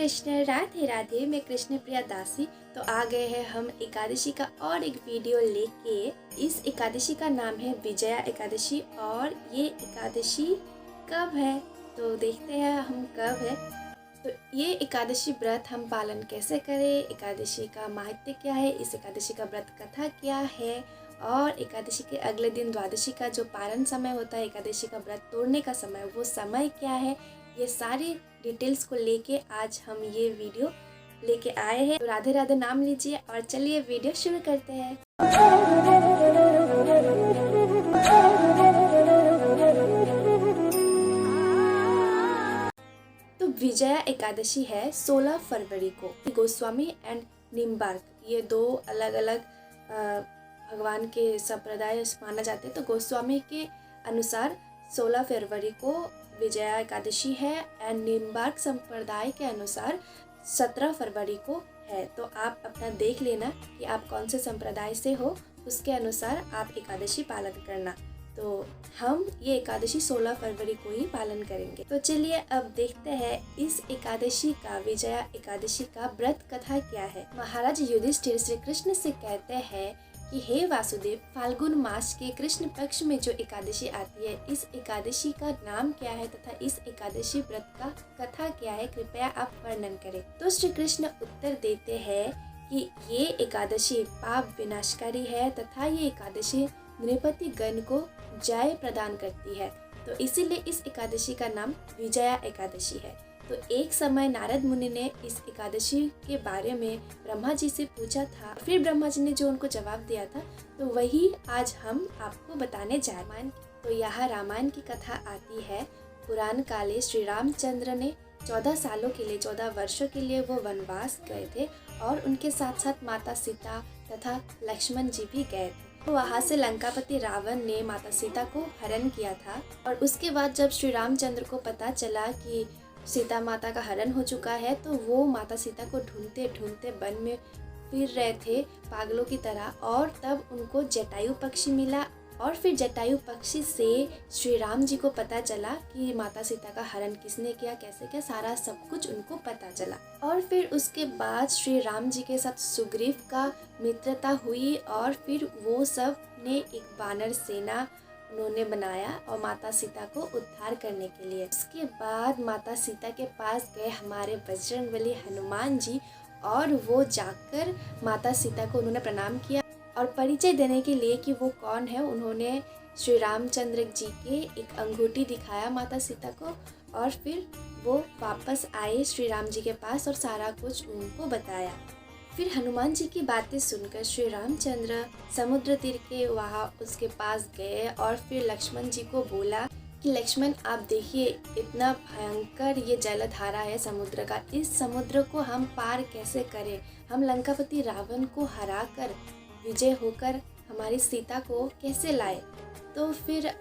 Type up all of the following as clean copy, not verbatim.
कृष्ण, राधे राधे। मैं कृष्ण प्रिया दासी। तो आ गए हैं हम एकादशी का और एक वीडियो लेके। इस एकादशी का नाम है विजया एकादशी। और ये एकादशी कब है तो देखते हैं हम कब है। तो ये एकादशी व्रत हम पालन कैसे करें, एकादशी का महत्व क्या है, इस एकादशी का व्रत कथा क्या है, और एकादशी के अगले दिन द्वादशी का जो पारण समय होता है, एकादशी का व्रत तोड़ने का समय, वो समय क्या है, ये सारी डिटेल्स को लेके आज हम ये वीडियो लेके आए हैं। तो राधे राधे नाम लीजिए और चलिए वीडियो शुरू करते हैं। तो विजया एकादशी है 16 फरवरी को। गोस्वामी एंड निम्बार्क ये दो अलग अलग भगवान के संप्रदाय माना जाते हैं। तो गोस्वामी के अनुसार 16 फरवरी को विजया एकादशी है एंड निम्बार्क संप्रदाय के अनुसार 17 फरवरी को है। तो आप अपना देख लेना कि आप कौन से संप्रदाय से हो, उसके अनुसार आप एकादशी पालन करना। तो हम ये एकादशी 16 फरवरी को ही पालन करेंगे। तो चलिए अब देखते हैं इस एकादशी का, विजया एकादशी का व्रत कथा क्या है। महाराज युधिष्ठिर श्री कृष्ण से कहते हैं कि हे वासुदेव, फाल्गुन मास के कृष्ण पक्ष में जो एकादशी आती है, इस एकादशी का नाम क्या है तथा इस एकादशी व्रत का कथा क्या है, कृपया आप वर्णन करें। तो श्री कृष्ण उत्तर देते हैं कि ये एकादशी पाप विनाशकारी है तथा ये एकादशी नृपति गण को जय प्रदान करती है। तो इसीलिए इस एकादशी का नाम विजया एकादशी है। तो एक समय नारद मुनि ने इस एकादशी के बारे में ब्रह्मा जी से पूछा था। फिर ब्रह्मा जी ने जो उनको जवाब दिया था, तो वही आज हम आपको बताने जा रहे हैं। तो यहाँ रामायण की कथा आती है। पुराण काले श्री रामचंद्र ने 14 सालों के लिए, 14 वर्षों के लिए वो वनवास गए थे और उनके साथ साथ माता सीता तथा लक्ष्मण जी भी गए थे। तो वहाँ से लंकापति रावण ने माता सीता को हरण किया था। और उसके बाद जब श्री रामचंद्र को पता चला कि सीता माता का हरण हो चुका है, तो वो माता सीता को ढूंढते ढूंढते वन में फिर रहे थे पागलों की तरह। और तब उनको जटायु पक्षी मिला और फिर जटायु पक्षी से श्री राम जी को पता चला कि माता सीता का हरण किसने किया, कैसे किया, सारा सब कुछ उनको पता चला। और फिर उसके बाद श्री राम जी के साथ सुग्रीव का मित्रता हुई और फिर वो सब ने एक वानर सेना उन्होंने बनाया और माता सीता को उद्धार करने के लिए। उसके बाद माता सीता के पास गए हमारे बजरंगबली हनुमान जी और वो जाकर माता सीता को उन्होंने प्रणाम किया और परिचय देने के लिए कि वो कौन है, उन्होंने श्री रामचंद्र जी के एक अंगूठी दिखाया माता सीता को। और फिर वो वापस आए श्री राम जी के पास और सारा कुछ उनको बताया। फिर हनुमान जी की बातें सुनकर श्री रामचंद्र समुद्र तीर के वहाँ उसके पास गए और फिर लक्ष्मण जी को बोला कि लक्ष्मण, आप देखिए इतना भयंकर ये जलधारा है समुद्र का, इस समुद्र को हम पार कैसे करें, हम लंकापति रावण को हराकर विजय होकर हमारी सीता को कैसे लाए। तो फिर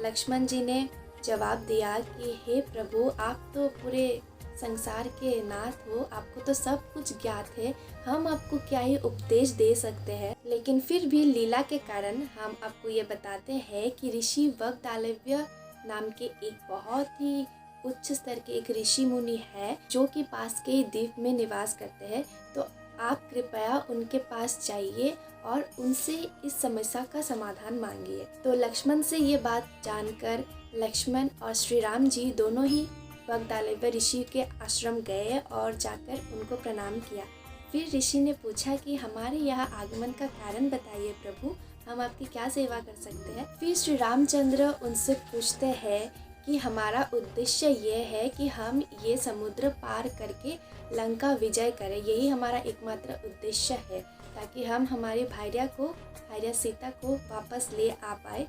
लक्ष्मण जी ने जवाब दिया कि हे प्रभु, आप तो पूरे संसार के नाथ हो, आपको तो सब कुछ ज्ञात है, हम आपको क्या ही उपदेश दे सकते हैं। लेकिन फिर भी लीला के कारण हम आपको ये बताते हैं कि ऋषि वग्दालव्य नाम के एक बहुत ही उच्च स्तर के एक ऋषि मुनि है जो कि पास के ही द्वीप में निवास करते हैं। तो आप कृपया उनके पास जाइए और उनसे इस समस्या का समाधान मांगिए। तो लक्ष्मण से ये बात जानकर लक्ष्मण और श्री राम जी दोनों ही वग्दालव्य ऋषि के आश्रम गए और जाकर उनको प्रणाम किया। फिर ऋषि ने पूछा कि हमारे यहाँ आगमन का कारण बताइए प्रभु, हम आपकी क्या सेवा कर सकते हैं। फिर श्री रामचंद्र उनसे पूछते हैं कि हमारा उद्देश्य ये है कि हम ये समुद्र पार करके लंका विजय करें, यही हमारा एकमात्र उद्देश्य है, ताकि हम हमारी भार्या सीता को वापस ले आ पाए।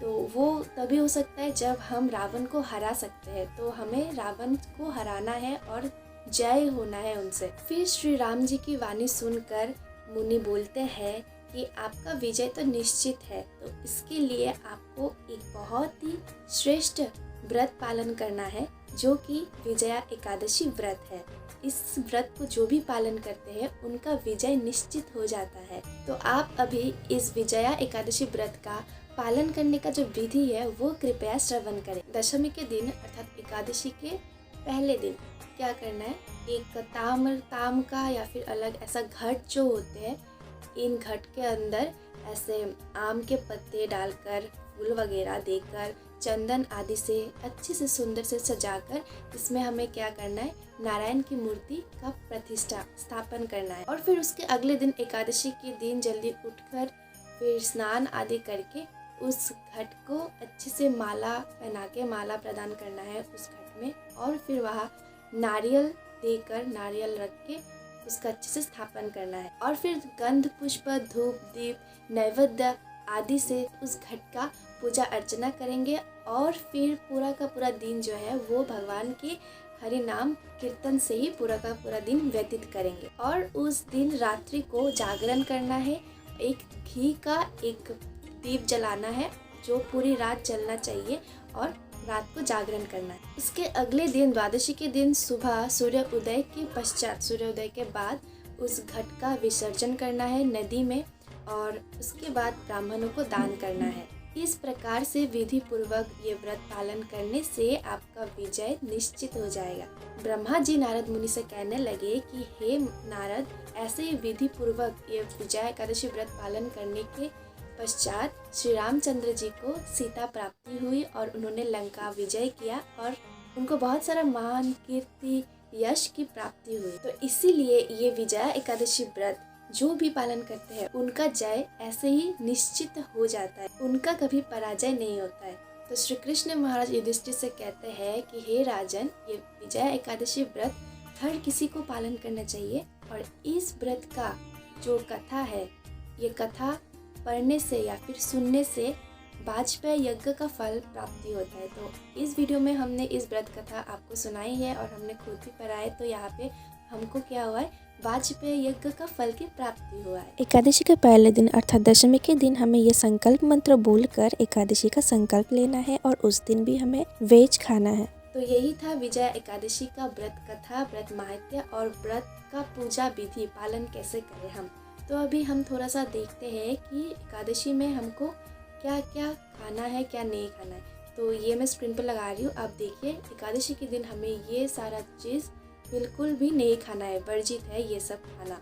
तो वो तभी हो सकता है जब हम रावण को हरा सकते हैं। तो हमें रावण को हराना है और जय होना है उनसे। फिर श्री राम जी की वाणी सुनकर मुनि बोलते हैं कि आपका विजय तो निश्चित है, तो इसके लिए आपको एक बहुत ही श्रेष्ठ व्रत पालन करना है जो कि विजया एकादशी व्रत है। इस व्रत को जो भी पालन करते हैं उनका विजय निश्चित हो जाता है। तो आप अभी इस विजया एकादशी व्रत का पालन करने का जो विधि है वो कृपया श्रवण करें। दशमी के दिन अर्थात एकादशी के पहले दिन क्या करना है, एक ताम का या फिर अलग ऐसा घट जो होते हैं, इन घट के अंदर ऐसे आम के पत्ते डालकर, फूल वगैरह देकर, चंदन आदि से अच्छे से सुंदर से सजाकर इसमें हमें क्या करना है, नारायण की मूर्ति का प्रतिष्ठा स्थापन करना है। और फिर उसके अगले दिन एकादशी के दिन जल्दी उठकर फिर स्नान आदि करके उस घट को अच्छे से माला पहना के माला प्रदान करना है उस घट में, और फिर वहाँ नारियल देकर, नारियल रख के उसका अच्छे से स्थापन करना है। और फिर गंध पुष्प, धूप, दीप, नैवेद्य आदि से उस घट का पूजा अर्चना करेंगे। और फिर पूरा का पूरा दिन जो है वो भगवान के हरि नाम कीर्तन से ही पूरा का पूरा दिन व्यतीत करेंगे। और उस दिन रात्रि को जागरण करना है, एक घी का एक दीप जलाना है जो पूरी रात जलना चाहिए, और रात को जागरण करना है। उसके अगले दिन द्वादशी के दिन सुबह सूर्योदय के पश्चात, सूर्योदय के बाद उस घट का विसर्जन करना है नदी में, और उसके बाद ब्राह्मणों को दान करना है। इस प्रकार से विधि पूर्वक ये व्रत पालन करने से आपका विजय निश्चित हो जाएगा। ब्रह्मा जी नारद मुनि से कहने लगे कि हे नारद, ऐसे ही विधि पूर्वक ये विजय एकादशी व्रत पालन करने के पश्चात श्री रामचंद्र जी को सीता प्राप्ति हुई और उन्होंने लंका विजय किया और उनको बहुत सारा मान, कीर्ति, यश की प्राप्ति हुई। तो इसीलिए ये विजय एकादशी व्रत जो भी पालन करते हैं उनका जय ऐसे ही निश्चित हो जाता है, उनका कभी पराजय नहीं होता है। तो श्री कृष्ण महाराज युधिष्ठिर से कहते हैं कि हे राजन, ये विजय एकादशी व्रत हर किसी को पालन करना चाहिए, और इस व्रत का जो कथा है, ये कथा पढ़ने से या फिर सुनने से वाजपेयी यज्ञ का फल प्राप्ति होता है। तो इस वीडियो में हमने इस व्रत कथा आपको सुनाई है और हमने खुद भी पढ़ा है। तो यहाँ पे हमको क्या हुआ है, वाजपेयी यज्ञ का फल की प्राप्ति हुआ है। एकादशी के पहले दिन अर्थात दशमी के दिन हमें ये संकल्प मंत्र बोलकर एकादशी का संकल्प लेना है, और उस दिन भी हमें वेज खाना है। तो यही था विजय एकादशी का व्रत कथा, व्रत महत्व और व्रत का पूजा विधि पालन कैसे करें हम। तो अभी हम थोड़ा सा देखते हैं कि एकादशी में हमको क्या क्या खाना है, क्या नहीं खाना है। तो ये मैं स्क्रीन पर लगा रही हूँ, आप देखिए। एकादशी के दिन हमें ये सारा चीज़ बिल्कुल भी नहीं खाना है, वर्जित है ये सब खाना।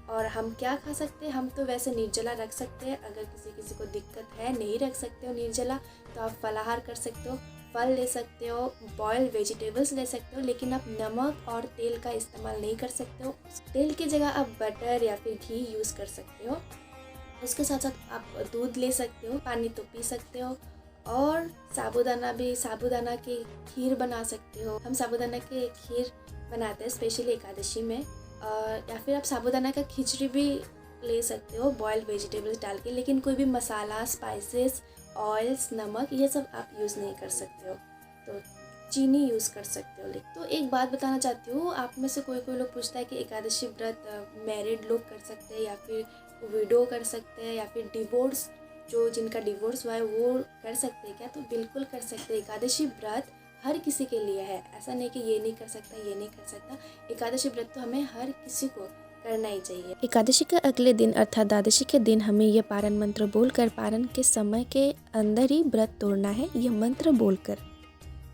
और हम क्या खा सकते हैं, हम तो वैसे निर्जला रख सकते हैं। अगर किसी को दिक्कत है, नहीं रख सकते हो निर्जला, तो आप फलाहार कर सकते हो, फल ले सकते हो, बॉइल्ड वेजिटेबल्स ले सकते हो, लेकिन आप नमक और तेल का इस्तेमाल नहीं कर सकते हो। तेल की जगह आप बटर या फिर घी यूज़ कर सकते हो। उसके साथ साथ आप दूध ले सकते हो, पानी तो पी सकते हो, और साबूदाना की खीर बना सकते हो। हम साबूदाना के खीर बनाते हैं स्पेशली एकादशी में, या फिर आप साबूदाना का खिचड़ी भी ले सकते हो बॉइल्ड वेजिटेबल्स डाल के, लेकिन कोई भी मसाला, स्पाइसेस, ऑयल्स, नमक ये सब आप यूज़ नहीं कर सकते हो। तो चीनी यूज़ कर सकते हो। तो एक बात बताना चाहती हूँ, आप में से कोई लोग पूछता है कि एकादशी व्रत मैरिड लोग कर सकते हैं या फिर विडो कर सकते हैं या फिर डिवोर्स, जो जिनका डिवोर्स हुआ है वो कर सकते हैं क्या? तो बिल्कुल कर सकते हैं। एकादशी व्रत हर किसी के लिए है, ऐसा नहीं कि ये नहीं कर सकता, ये नहीं कर सकता। एकादशी व्रत तो हमें हर किसी को करना ही चाहिए। एकादशी के अगले दिन अर्थात द्वादशी के दिन हमें यह पारण मंत्र बोलकर पारण के समय के अंदर ही व्रत तोड़ना है, यह मंत्र बोलकर।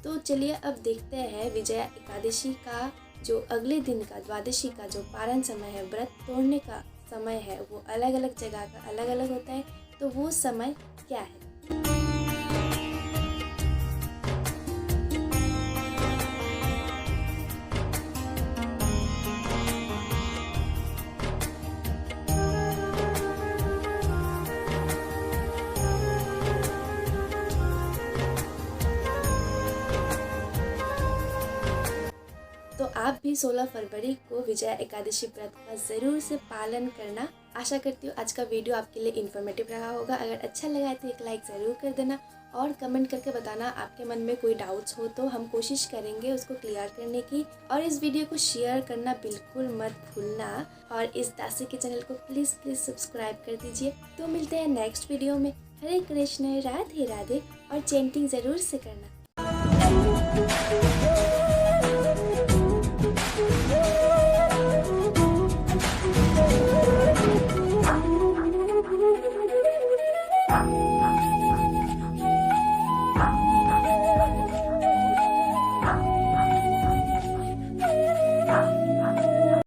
तो चलिए अब देखते हैं विजया एकादशी का जो अगले दिन का द्वादशी का जो पारण समय है, व्रत तोड़ने का समय है, वो अलग अलग जगह का अलग अलग होता है। तो वो समय क्या है? तो आप भी 16 फरवरी को विजया एकादशी व्रत का ज़रूर से पालन करना। आशा करती हूँ आज का वीडियो आपके लिए इन्फॉर्मेटिव रहा होगा। अगर अच्छा लगा है तो एक लाइक ज़रूर कर देना, और कमेंट करके बताना आपके मन में कोई डाउट्स हो तो हम कोशिश करेंगे उसको क्लियर करने की। और इस वीडियो को शेयर करना बिल्कुल मत भूलना, और इस दासी के चैनल को प्लीज़ सब्सक्राइब कर दीजिए। तो मिलते हैं नेक्स्ट वीडियो में। हरे कृष्ण, राधे राधे, और चैंटिंग ज़रूर से करना।